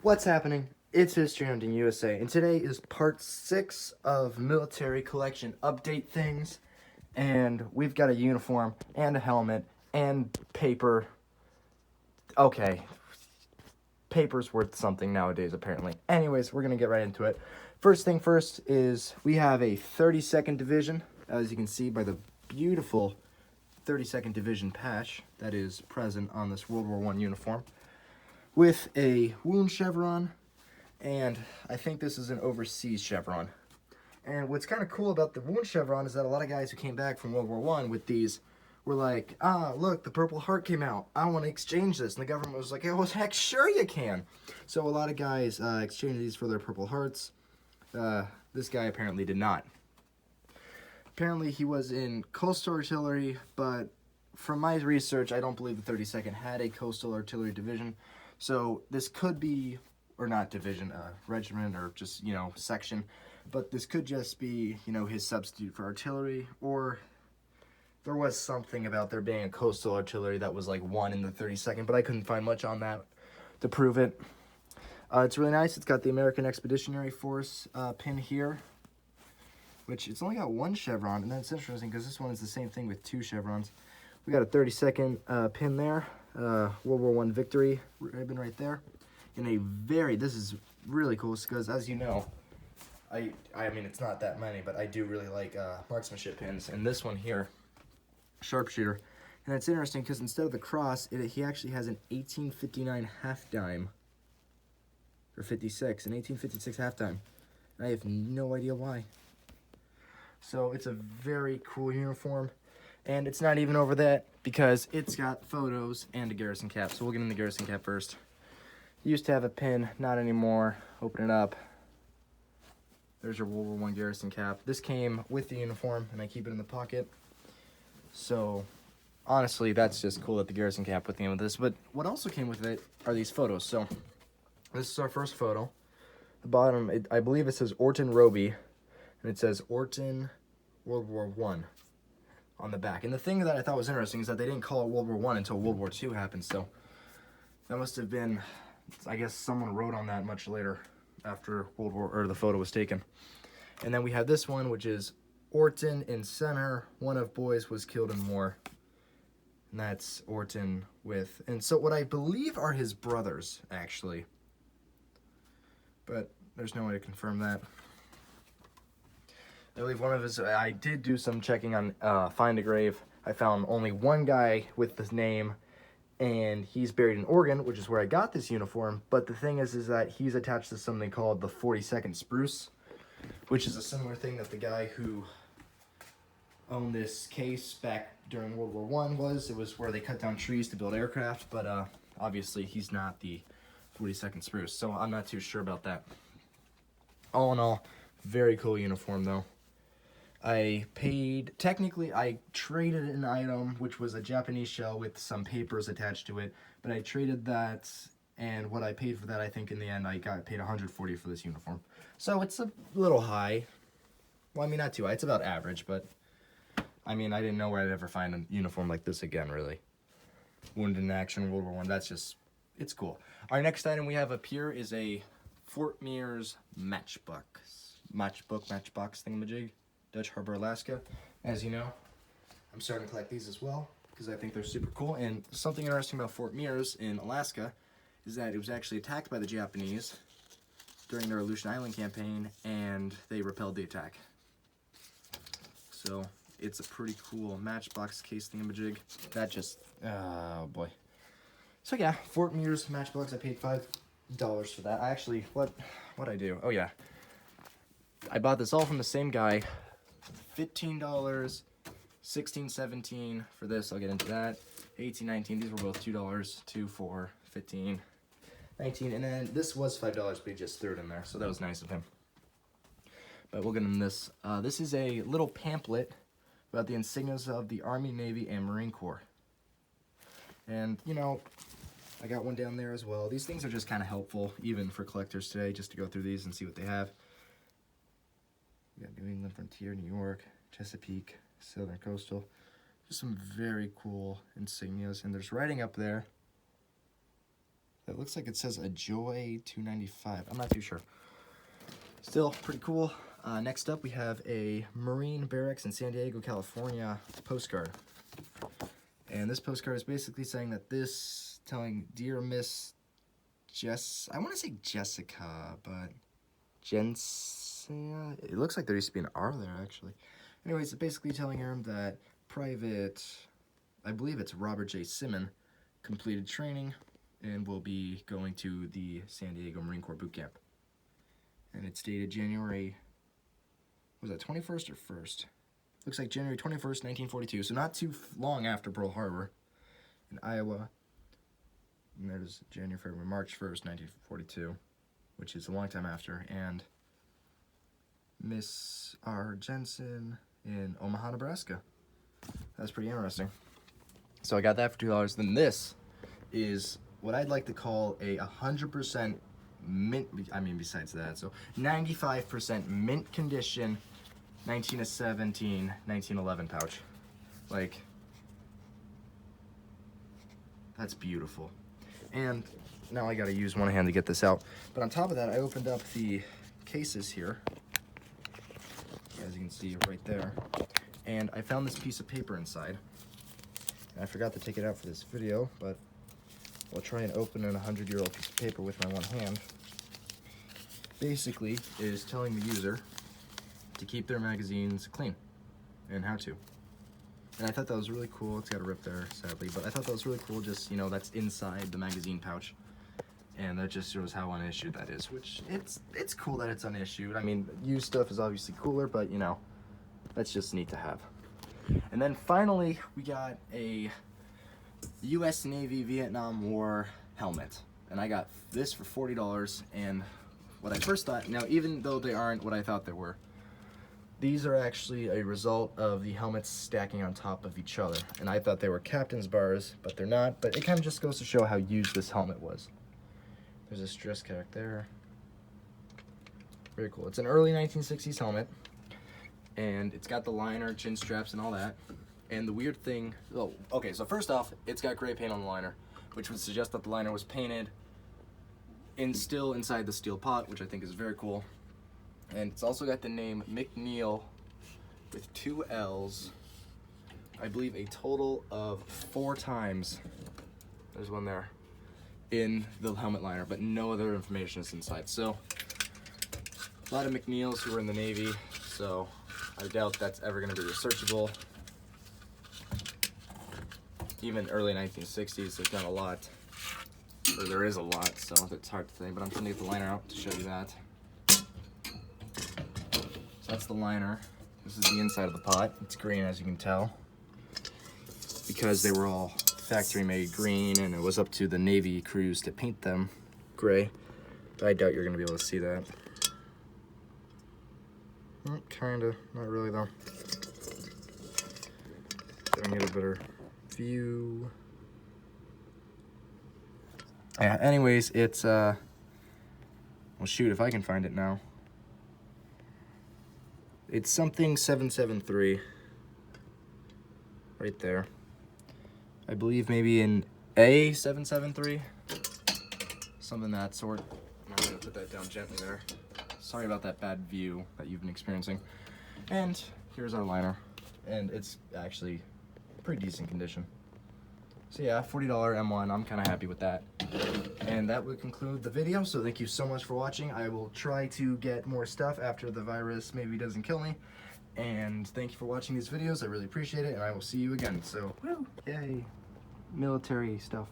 What's happening? It's History Hunting USA, and today is part 6 of military collection update things. And we've got a uniform and a helmet and paper. Okay, paper's worth something nowadays, apparently. Anyways, we're gonna get right into it. First thing first is we have a 32nd Division, as you can see by the beautiful 32nd Division patch that is present on this World War I uniform, with a wound chevron, and I think this is an overseas chevron. And what's kind of cool about the wound chevron is that a lot of guys who came back from World War I with these were like, look, the Purple Heart came out. I want to exchange this. And the government was like, oh, heck, sure you can. So a lot of guys exchanged these for their Purple Hearts. This guy apparently did not. Apparently he was in coastal artillery, but from my research, I don't believe the 32nd had a coastal artillery division. So this could be, or not division, regiment, or just, section. But this could just be, his substitute for artillery, or there was something about there being a coastal artillery that was like one in the 32nd, but I couldn't find much on that to prove it. It's really nice. It's got the American Expeditionary Force pin here, which it's only got one chevron, and that's interesting because this one is the same thing with two chevrons. We got a 32nd pin there, World War I victory ribbon right there, in a this is really cool because, as you know, I mean, it's not that many, but I do really like marksmanship pins, and this one here, sharpshooter. And it's interesting because instead of the cross, he actually has an 1859 half dime, or 56, an 1856 half dime. I have no idea why. So it's a very cool uniform, and it's not even over that because it's got photos and a garrison cap. So we'll get in the garrison cap first. Used to have a pin, not anymore. Open it up. There's your World War I garrison cap. This came with the uniform, and I keep it in the pocket. So honestly, that's just cool that the garrison cap came with this. But what also came with it are these photos. So this is our first photo. The bottom, I believe it says Orton Roby, and it says Orton World War I on the back. And the thing that I thought was interesting is that they didn't call it World War I until World War II happened. So that must have been, I guess someone wrote on that much later after the photo was taken. And then we have this one, which is Orton in center. One of boys was killed in war. And that's Orton with, and so what I believe are his brothers, actually. But there's no way to confirm that. I believe one of his, I did do some checking on Find a Grave. I found only one guy with this name, and he's buried in Oregon, which is where I got this uniform. But the thing is that he's attached to something called the 42nd Spruce, which is a similar thing that the guy who owned this case back during World War I was. It was where they cut down trees to build aircraft, but obviously he's not the 42nd Spruce, so I'm not too sure about that. All in all, very cool uniform though. I traded an item, which was a Japanese shell with some papers attached to it, but I traded that, and what I paid for that, I think in the end I paid $140 for this uniform. So it's a little high. Well, I mean, not too high, it's about average, but I mean, I didn't know where I'd ever find a uniform like this again, really. Wounded in action, World War I, that's just, it's cool. Our next item we have up here is a Fort Mears matchbox thingamajig. Dutch Harbor, Alaska. As you know, I'm starting to collect these as well because I think they're super cool. And something interesting about Fort Mears in Alaska is that it was actually attacked by the Japanese during their Aleutian Island campaign, and they repelled the attack. So it's a pretty cool matchbox case thingamajig. That just, oh boy. So yeah, Fort Mears matchbox. I paid $5 for that. I actually, what I do? Oh yeah, I bought this all from the same guy. $15, $16, $17 for this. I'll get into that. $18, $19. These were both $2. $2, $4, $15, $19, and then this was $5, but he just threw it in there, so that was nice of him. But we'll get into this. This is a little pamphlet about the insignias of the Army, Navy, and Marine Corps. And I got one down there as well. These things are just kind of helpful, even for collectors today, just to go through these and see what they have. We got New England Frontier, New York, Chesapeake, Southern Coastal. Just some very cool insignias, and there's writing up there It looks like it says a Joy 295. I'm not too sure. Still pretty cool. Next up, we have a Marine Barracks in San Diego, California postcard. And this postcard is basically saying that telling Dear Miss I want to say Jessica, but Jensia? It looks like there used to be an R there, actually. Anyways, it's basically telling her that Private, I believe it's Robert J. Simon, completed training and will be going to the San Diego Marine Corps boot camp. And it's dated January, was that 21st or 1st? Looks like January 21st, 1942, so not too long after Pearl Harbor in Iowa. And there's January, February, March 1st, 1942, which is a long time after. And Miss R. Jensen in Omaha, Nebraska. That's pretty interesting. So I got that for $2. Then this is what I'd like to call a 100% mint, I mean besides that, so 95% mint condition 1917, 1911 pouch. Like, that's beautiful. And now I gotta use one hand to get this out. But on top of that, I opened up the cases here, as you can see right there, and I found this piece of paper inside. And I forgot to take it out for this video, but I'll try and open a 100-year-old piece of paper with my one hand. Basically, it is telling the user to keep their magazines clean and how to. And I thought that was really cool. It's got a rip there, sadly, but I thought that was really cool. Just, you know, that's inside the magazine pouch, and that just shows how unissued that is. Which it's cool that it's unissued. I mean, used stuff is obviously cooler, but you know, that's just neat to have. And then finally, we got a U.S. Navy Vietnam War helmet, and I got this for $40. And what I first thought, now even though they aren't what I thought they were, these are actually a result of the helmets stacking on top of each other. And I thought they were captain's bars, but they're not. But it kind of just goes to show how used this helmet was. There's a stress cack there. Very cool. It's an early 1960s helmet. And it's got the liner, chin straps, and all that. And the weird thing, oh, okay, so first off, it's got gray paint on the liner, which would suggest that the liner was painted still inside the steel pot, which I think is very cool. And it's also got the name McNeil with 2 L's. I believe a total of 4 times. There's one there in the helmet liner, but no other information is inside. So a lot of McNeils who were in the Navy, so I doubt that's ever going to be researchable. Even early 1960s, there's not a lot, or there is a lot, so it's hard to say, but I'm trying to get the liner out to show you that. So that's the liner. This is the inside of the pot. It's green, as you can tell, because they were all factory made green, and it was up to the Navy crews to paint them gray. But I doubt you're gonna be able to see that. Kinda, not really though. So I can get a better view. Yeah, anyways, it's well shoot, if I can find it now. It's something 773 right there. I believe maybe in A773, something that sort. I'm gonna put that down gently there. Sorry about that bad view that you've been experiencing. And here's our liner, and it's actually pretty decent condition. So yeah, $40 M1, I'm kind of happy with that. And that would conclude the video, so thank you so much for watching. I will try to get more stuff after the virus maybe doesn't kill me. And thank you for watching these videos, I really appreciate it, and I will see you again. So, woo, yay, military stuff.